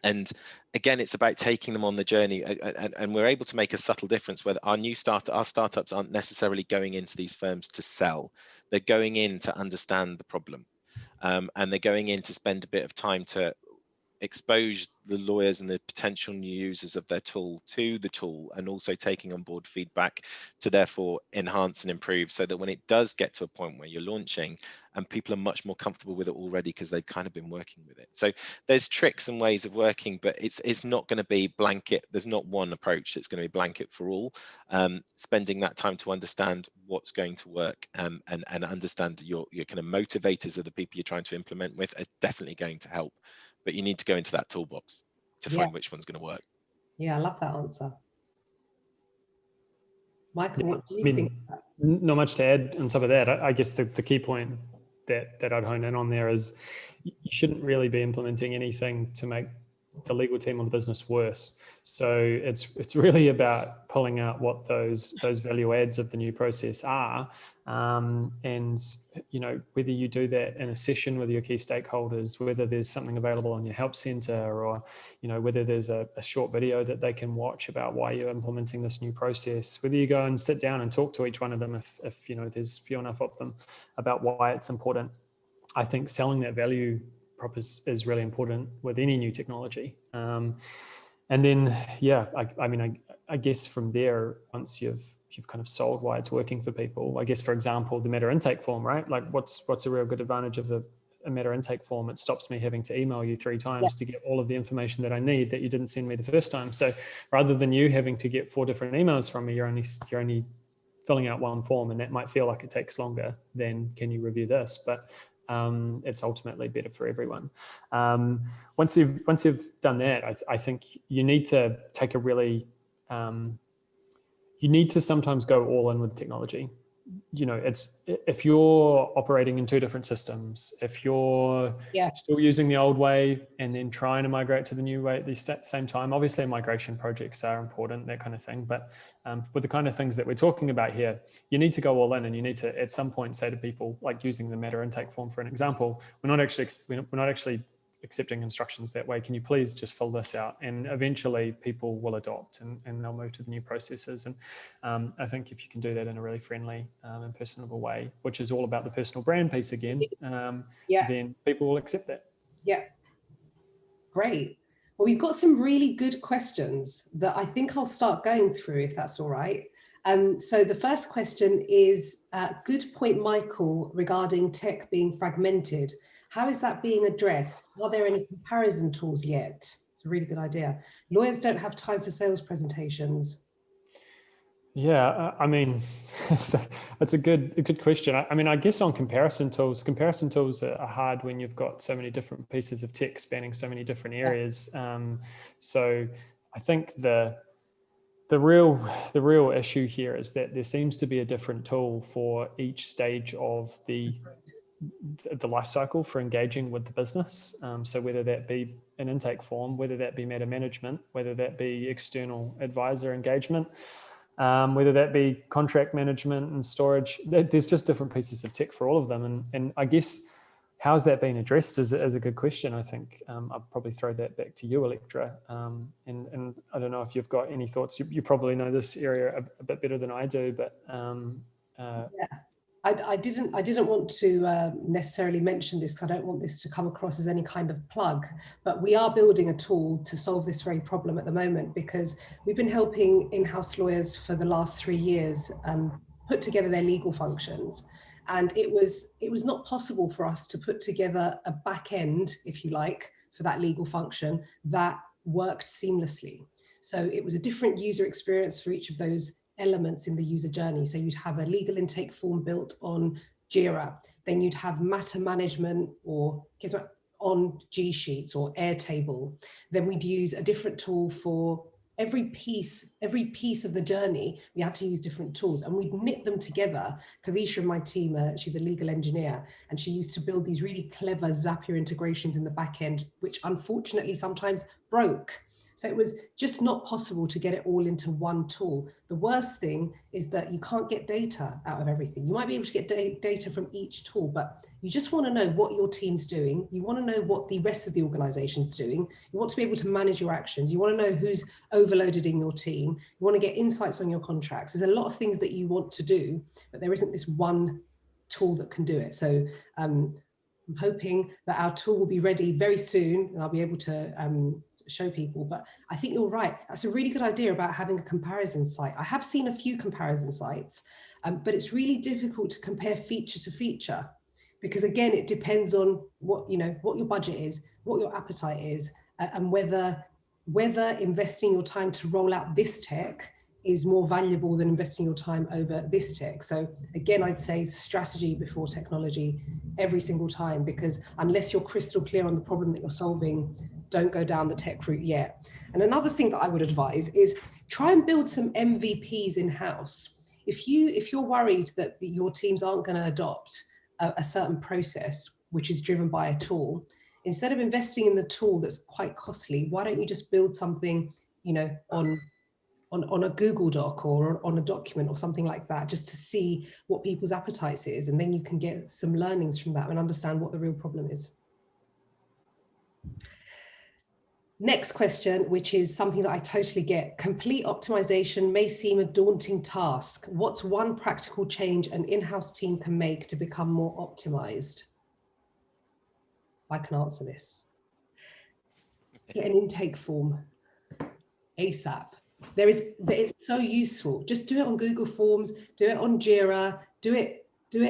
And again, it's about taking them on the journey, and we're able to make a subtle difference where our startups aren't necessarily going into these firms to sell. They're going in to understand the problem, and they're going in to spend a bit of time to expose the lawyers and the potential new users of their tool to the tool, and also taking on board feedback to therefore enhance and improve, so that when it does get to a point where you're launching and people are much more comfortable with it already because they've kind of been working with it. So there's tricks and ways of working, but it's not going to be blanket. There's not one approach that's going to be blanket for all. Spending that time to understand what's going to work, and understand your kind of motivators of the people you're trying to implement with are definitely going to help. But you need to go into that toolbox to find which one's going to work. Yeah, I love that answer. Michael, what do you think? Not much to add on top of that. I guess the key point that I'd hone in on there is you shouldn't really be implementing anything to make the legal team or the business worse. So it's really about pulling out what those value adds of the new process are, and whether you do that in a session with your key stakeholders, whether there's something available on your help center, or whether there's a short video that they can watch about why you're implementing this new process, whether you go and sit down and talk to each one of them if there's few enough of them, about why it's important. I think selling that value prop is really important with any new technology. And then, I guess from there, once you've kind of sold why it's working for people, I guess, for example, the meta intake form, right? Like what's a real good advantage of a meta intake form? It stops me having to email you 3 times to get all of the information that I need that you didn't send me the first time. So rather than you having to get 4 different emails from me, you're only filling out 1 form, and that might feel like it takes longer than can you review this, but it's ultimately better for everyone. Once you've done that, I think you need to take a really, you need to sometimes go all in with technology. It's if you're operating in 2 different systems, if you're still using the old way and then trying to migrate to the new way at the same time, obviously migration projects are important, that kind of thing. But with the kind of things that we're talking about here, you need to go all in, and you need to at some point say to people, like using the meta intake form for an example, we're not actually accepting instructions that way. Can you please just fill this out? And eventually people will adopt and they'll move to the new processes. And I think if you can do that in a really friendly and personable way, which is all about the personal brand piece again, then people will accept that. Yeah. Great. Well, we've got some really good questions that I think I'll start going through, if that's all right. So the first question is, good point, Michael, regarding tech being fragmented. How is that being addressed? Are there any comparison tools yet? It's a really good idea. Lawyers don't have time for sales presentations. Yeah, I mean, that's a good question. I mean, I guess on comparison tools are hard when you've got so many different pieces of tech spanning so many different areas. So I think the real issue here is that there seems to be a different tool for each stage of the the life cycle for engaging with the business. So whether that be an intake form, whether that be matter management, whether that be external advisor engagement, whether that be contract management and storage, there's just different pieces of tech for all of them. And I guess, how's that been addressed is a good question. I think I'll probably throw that back to you, Electra. And I don't know if you've got any thoughts. You probably know this area a bit better than I do, but yeah. I didn't want to necessarily mention this because I don't want this to come across as any kind of plug, but we are building a tool to solve this very problem at the moment, because we've been helping in-house lawyers for the last 3 years put together their legal functions. And it was not possible for us to put together a back end, if you like, for that legal function that worked seamlessly. So it was a different user experience for each of those elements in the user journey. So you'd have a legal intake form built on Xero, then you'd have matter management or on G Sheets or Airtable. Then we'd use a different tool for every piece of the journey. We had to use different tools, and we'd knit them together. Kavisha in my team, she's a legal engineer, and she used to build these really clever Zapier integrations in the back end, which unfortunately sometimes broke. So it was just not possible to get it all into one tool. The worst thing is that you can't get data out of everything. You might be able to get data from each tool, but you just want to know what your team's doing. You want to know what the rest of the organization's doing. You want to be able to manage your actions. You want to know who's overloaded in your team. You want to get insights on your contracts. There's a lot of things that you want to do, but there isn't this one tool that can do it. So I'm hoping that our tool will be ready very soon, and I'll be able to show people. But I think you're right. That's a really good idea about having a comparison site. I have seen a few comparison sites, but it's really difficult to compare feature to feature, because again, it depends on what your budget is, what your appetite is, and whether investing your time to roll out this tech is more valuable than investing your time over this tech. So again, I'd say strategy before technology every single time, because unless you're crystal clear on the problem that you're solving, don't go down the tech route yet. And another thing that I would advise is try and build some MVPs in-house. If you're worried that your teams aren't going to adopt a certain process which is driven by a tool, instead of investing in the tool that's quite costly, why don't you just build something, on a Google Doc or on a document or something like that, just to see what people's appetites is, and then you can get some learnings from that and understand what the real problem is. Next question, which is something that I totally get. Complete optimization may seem a daunting task. What's one practical change an in-house team can make to become more optimized? I can answer this. Get an intake form ASAP. It's so useful. Just do it on Google Forms, do it on Jira, do it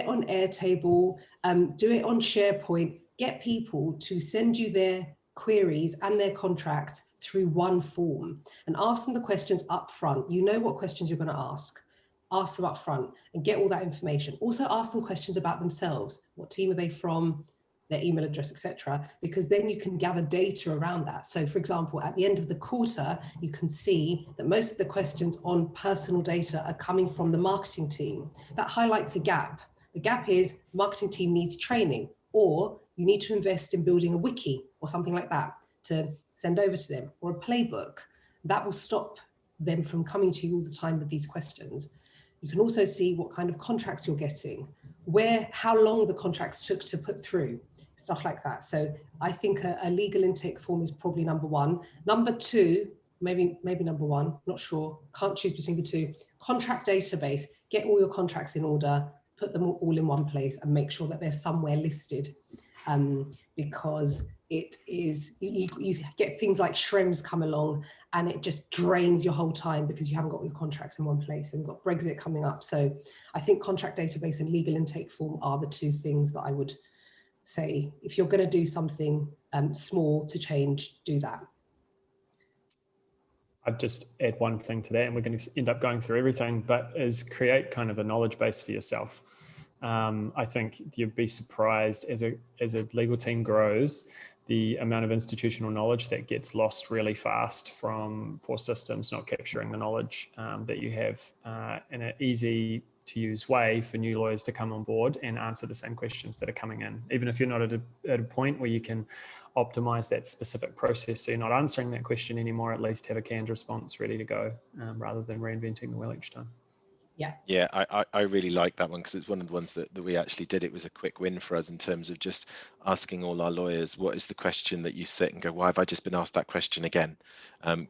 on Airtable, do it on SharePoint. Get people to send you their queries and their contracts through one form, and ask them the questions up front. You know what questions you're going to ask them up front and get all that information. Also ask them questions about themselves. What team are they from? Their email address, etc., because then you can gather data around that. So for example, at the end of the quarter, you can see that most of the questions on personal data are coming from the marketing team. That highlights a gap. The gap is marketing team needs training, or you need to invest in building a wiki or something like that to send over to them, or a playbook. That will stop them from coming to you all the time with these questions. You can also see what kind of contracts you're getting, how long the contracts took to put through, stuff like that. So I think a legal intake form is probably number one. Number two, maybe number one, not sure, can't choose between the two. Contract database, get all your contracts in order, put them all in one place, and make sure that they're somewhere listed. Because it is, you get things like Shrems come along and it just drains your whole time because you haven't got all your contracts in one place, and you've got Brexit coming up. So I think contract database and legal intake form are the two things that I would say, if you're going to do something small to change, do that. I'd just add one thing to that, and we're going to end up going through everything, but is create kind of a knowledge base for yourself. I think you'd be surprised as a legal team grows, the amount of institutional knowledge that gets lost really fast from poor systems not capturing the knowledge that you have in an easy to use way for new lawyers to come on board and answer the same questions that are coming in, even if you're not at a point where you can optimize that specific process, so you're not answering that question anymore. At least have a canned response ready to go, rather than reinventing the wheel each time. Yeah, I really like that one, because it's one of the ones that we actually did. It was a quick win for us in terms of just asking all our lawyers, what is the question that you sit and go, why have I just been asked that question again?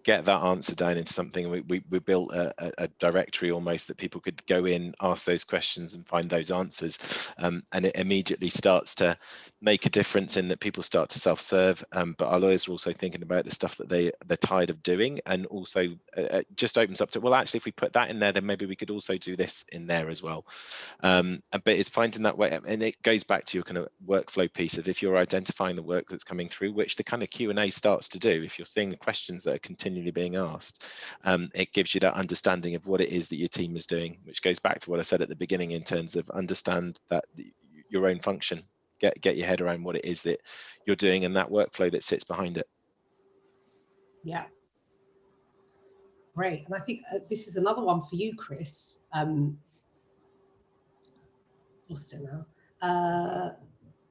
Get that answer down into something. We built a directory almost that people could go in, ask those questions and find those answers. And it immediately starts to make a difference in that people start to self-serve. But our lawyers are also thinking about the stuff that they're tired of doing, and also just opens up to, well, actually, if we put that in there, then maybe we could also do this in there as well. But it's finding that way, and it goes back to your kind of workflow piece of, if you're identifying the work that's coming through, which the kind of Q&A starts to do, if you're seeing the questions that are continually being asked, it gives you that understanding of what it is that your team is doing, which goes back to what I said at the beginning in terms of understand that your own function, get your head around what it is that you're doing and that workflow that sits behind it. Yeah. Great. And I think this is another one for you, Chris. Lost it now.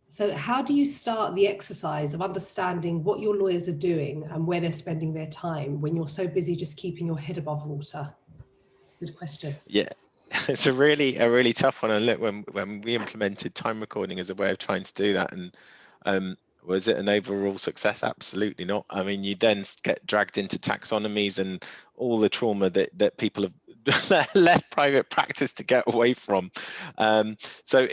So how do you start the exercise of understanding what your lawyers are doing and where they're spending their time when you're so busy just keeping your head above water? Good question. Yeah, it's a really tough one. And look, when we implemented time recording as a way of trying to do that, and was it an overall success? Absolutely not. I mean, you then get dragged into taxonomies and all the trauma that people have left private practice to get away from. So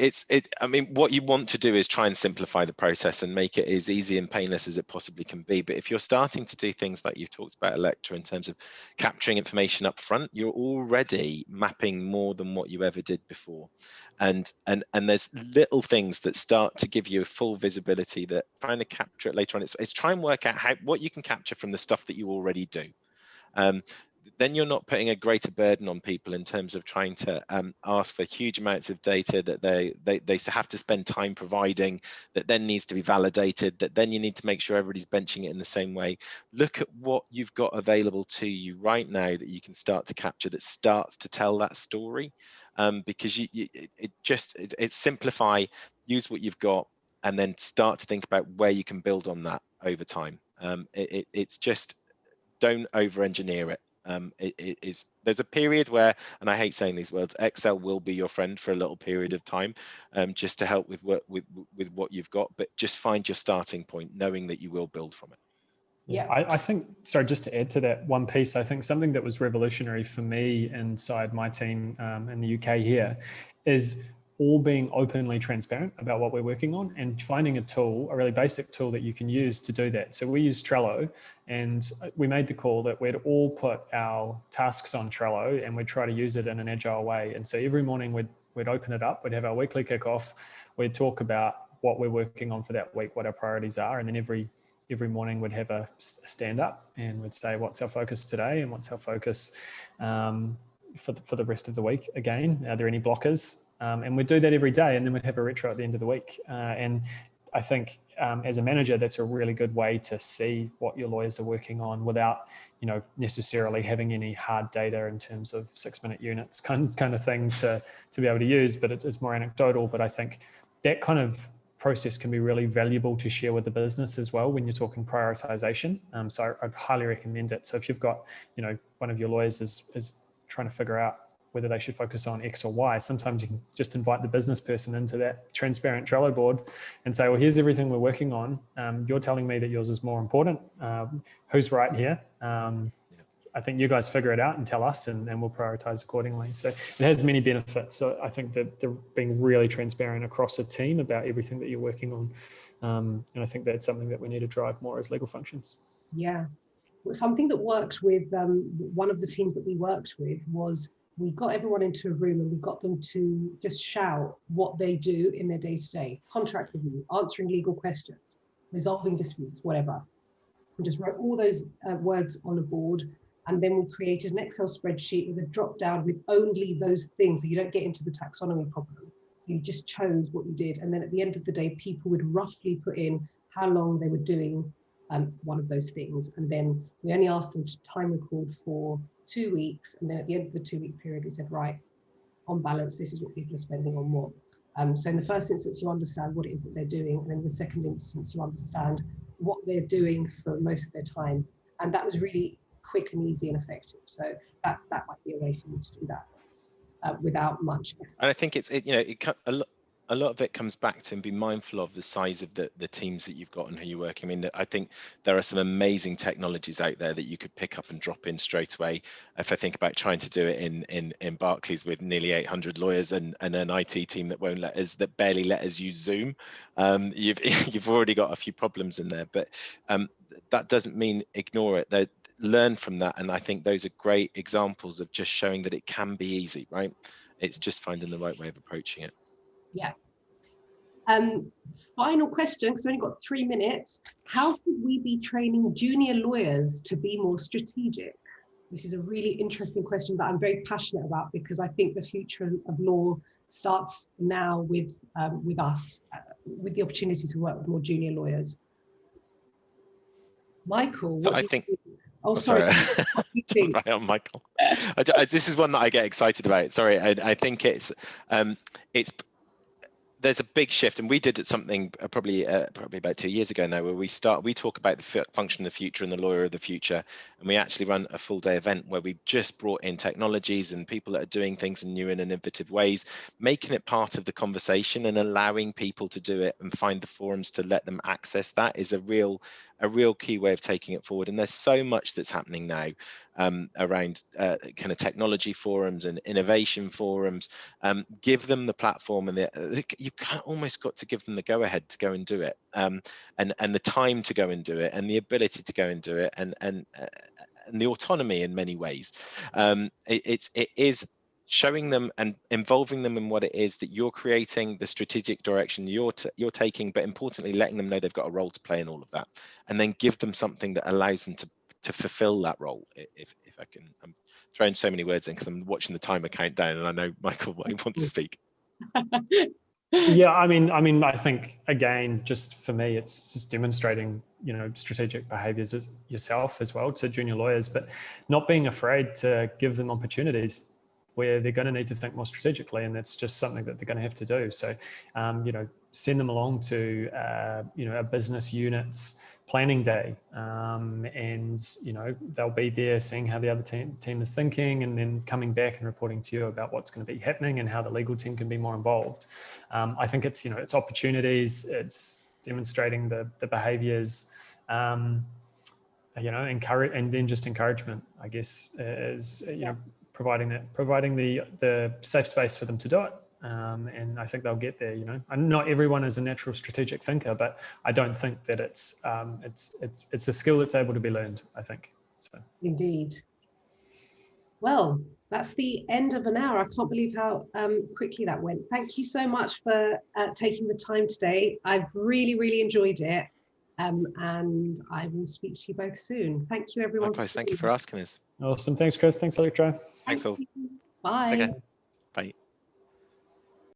I mean, what you want to do is try and simplify the process and make it as easy and painless as it possibly can be. But if you're starting to do things like you've talked about, Electra, in terms of capturing information up front, you're already mapping more than what you ever did before. And there's little things that start to give you a full visibility that trying to capture it later on. It's try and work out what you can capture from the stuff that you already do. Then you're not putting a greater burden on people in terms of trying to ask for huge amounts of data that they have to spend time providing, that then needs to be validated, that then you need to make sure everybody's benching it in the same way. Look at what you've got available to you right now that you can start to capture, that starts to tell that story, because it's simplify, use what you've got, and then start to think about where you can build on that over time. It's just, don't over-engineer it. There's a period where, and I hate saying these words, Excel will be your friend for a little period of time, just to help with what you've got, but just find your starting point, knowing that you will build from it. Yeah, I think, sorry, just to add to that one piece, I think something that was revolutionary for me inside my team in the UK here is all being openly transparent about what we're working on and finding a tool, a really basic tool that you can use to do that. So we use Trello, and we made the call that we'd all put our tasks on Trello and we'd try to use it in an agile way. And so every morning we'd open it up, we'd have our weekly kickoff, we'd talk about what we're working on for that week, what our priorities are, and then every morning we'd have a stand up and we'd say, what's our focus today and what's our focus for the rest of the week again? Are there any blockers? And we'd do that every day, and then we'd have a retro at the end of the week. And I think as a manager, that's a really good way to see what your lawyers are working on without, necessarily having any hard data in terms of 6-minute units kind of thing to be able to use, but it's more anecdotal. But I think that kind of process can be really valuable to share with the business as well when you're talking prioritization. So I'd highly recommend it. So if you've got, one of your lawyers is trying to figure out whether they should focus on X or Y, sometimes you can just invite the business person into that transparent Trello board and say, well, here's everything we're working on. You're telling me that yours is more important. Who's right here? I think you guys figure it out and tell us, and we'll prioritize accordingly. So it has many benefits. So I think that they're being really transparent across a team about everything that you're working on. And I think that's something that we need to drive more as legal functions. Yeah. Something that worked with one of the teams that we worked with was we got everyone into a room and we got them to just shout what they do in their day-to-day: contract review, answering legal questions, resolving disputes, whatever. We just wrote all those words on a board, and then we created an Excel spreadsheet with a drop down with only those things, so you don't get into the taxonomy problem. So you just chose what you did, and then at the end of the day, people would roughly put in how long they were doing one of those things, and then we only asked them to time record for 2 weeks, and then at the end of the 2-week period we said, right, on balance, this is what people are spending on what. So in the first instance, you understand what it is that they're doing. And in the second instance, you understand what they're doing for most of their time. And that was really quick and easy and effective. So that might be a way for you to do that without much effort. And I think a lot of it comes back to, and be mindful of the size of the teams that you've got and who you work. I mean, I think there are some amazing technologies out there that you could pick up and drop in straight away. If I think about trying to do it in Barclays with nearly 800 lawyers and an IT team that barely let us use Zoom, you've already got a few problems in there. But that doesn't mean ignore it. Learn from that, and I think those are great examples of just showing that it can be easy, right? It's just finding the right way of approaching it. Yeah. Final question, because we've only got 3 minutes. How could we be training junior lawyers to be more strategic? This is a really interesting question that I'm very passionate about, because I think the future of law starts now with us, with the opportunity to work with more junior lawyers. Michael, what do you think? Oh, sorry. What do you think? Right on, Michael. This is one that I get excited about. Sorry, I think it's there's a big shift, and we did something probably about 2 years ago now, where we talk about the function of the future and the lawyer of the future, and we actually run a full day event where we just brought in technologies and people that are doing things in new and innovative ways, making it part of the conversation and allowing people to do it and find the forums to let them access that is a real key way of taking it forward. And there's so much that's happening now around kind of technology forums and innovation forums. Give them the platform, and you almost got to give them the go ahead to go and do it, and the time to go and do it, and the ability to go and do it, and the autonomy in many ways. It is showing them and involving them in what it is that you're creating, the strategic direction you're taking, but importantly letting them know they've got a role to play in all of that, and then give them something that allows them to fulfill that role. If I can, I'm throwing so many words in because I'm watching the timer count down, and I know Michael won't want to speak. Yeah, I mean, I think again, just for me, it's just demonstrating, strategic behaviors as yourself as well to junior lawyers, but not being afraid to give them opportunities where they're going to need to think more strategically, and that's just something that they're going to have to do. So, send them along to, a business unit's planning day, and they'll be there seeing how the other team is thinking, and then coming back and reporting to you about what's going to be happening and how the legal team can be more involved. I think it's it's opportunities, it's demonstrating the behaviors, encourage, and then just encouragement, I guess, is providing the safe space for them to do it. And I think they'll get there, And not everyone is a natural strategic thinker, but I don't think that it's a skill that's able to be learned, I think. So. Indeed. Well, that's the end of an hour. I can't believe how quickly that went. Thank you so much for taking the time today. I've really, really enjoyed it. And I will speak to you both soon. Thank you, everyone. Likewise, thank you for asking us. Awesome. Thanks, Chris. Thanks, Electro. Thanks all. Bye. Okay. Bye.